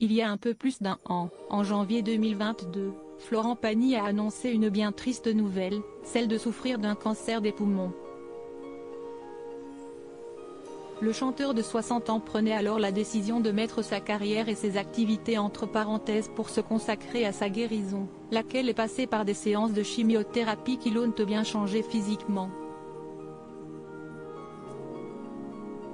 Il y a un peu plus d'un an, en janvier 2022, Florent Pagny a annoncé une bien triste nouvelle, celle de souffrir d'un cancer des poumons. Le chanteur de 60 ans prenait alors la décision de mettre sa carrière et ses activités entre parenthèses pour se consacrer à sa guérison, laquelle est passée par des séances de chimiothérapie qui l'ont bien changé physiquement.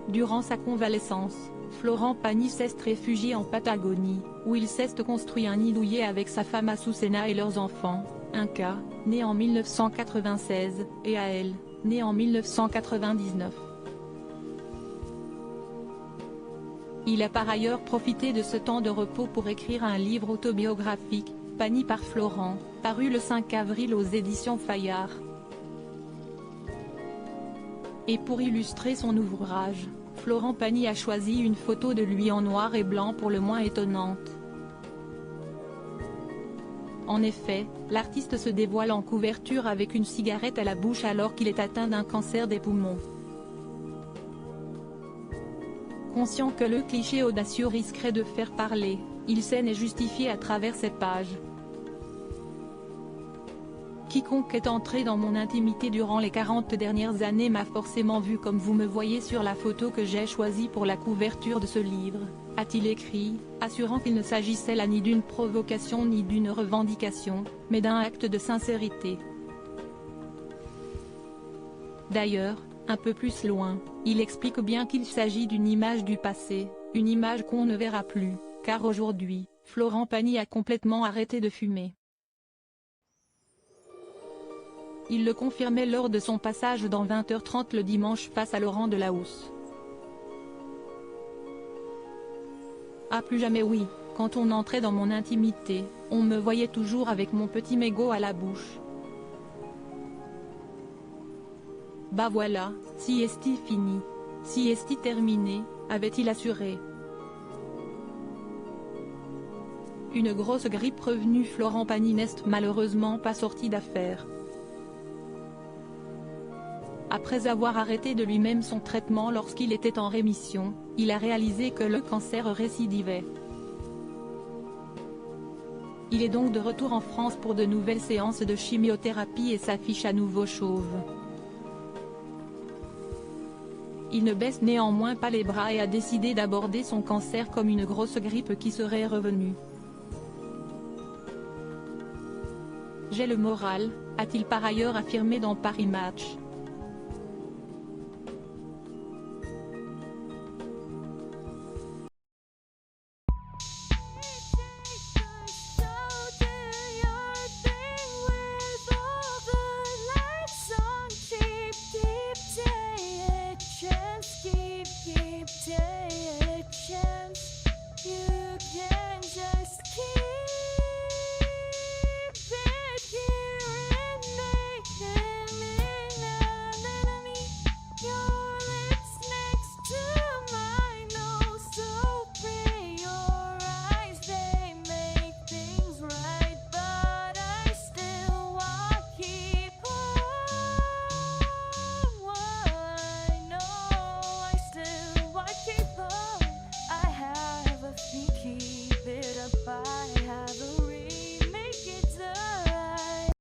Durant sa convalescence, Florent Pagny s'est réfugié en Patagonie, où il s'est construit un nid douillet avec sa femme Azucena et leurs enfants, Inca, né en 1996, et Ael, né en 1999. Il a par ailleurs profité de ce temps de repos pour écrire un livre autobiographique, Pagny par Florent, paru le 5 avril aux éditions Fayard. Et pour illustrer son ouvrage, Florent Pagny a choisi une photo de lui en noir et blanc pour le moins étonnante. En effet, l'artiste se dévoile en couverture avec une cigarette à la bouche alors qu'il est atteint d'un cancer des poumons. Conscient que le cliché audacieux risquerait de faire parler, il s'en est justifié à travers ses pages. Quiconque est entré dans mon intimité durant les 40 dernières années m'a forcément vu comme vous me voyez sur la photo que j'ai choisie pour la couverture de ce livre, a-t-il écrit, assurant qu'il ne s'agissait là ni d'une provocation ni d'une revendication, mais d'un acte de sincérité. D'ailleurs, un peu plus loin, il explique bien qu'il s'agit d'une image du passé, une image qu'on ne verra plus, car aujourd'hui, Florent Pagny a complètement arrêté de fumer. Il le confirmait lors de son passage dans 20h30 le dimanche face à Laurent Delahousse. Ah plus jamais oui, quand on entrait dans mon intimité, on me voyait toujours avec mon petit mégot à la bouche. Bah voilà, si est-il fini, si est-il terminé, avait-il assuré. Une grosse grippe revenue. Florent Pagny n'est malheureusement pas sorti d'affaire. Après avoir arrêté de lui-même son traitement lorsqu'il était en rémission, il a réalisé que le cancer récidivait. Il est donc de retour en France pour de nouvelles séances de chimiothérapie et s'affiche à nouveau chauve. Il ne baisse néanmoins pas les bras et a décidé d'aborder son cancer comme une grosse grippe qui serait revenue. J'ai le moral, a-t-il par ailleurs affirmé dans Paris Match.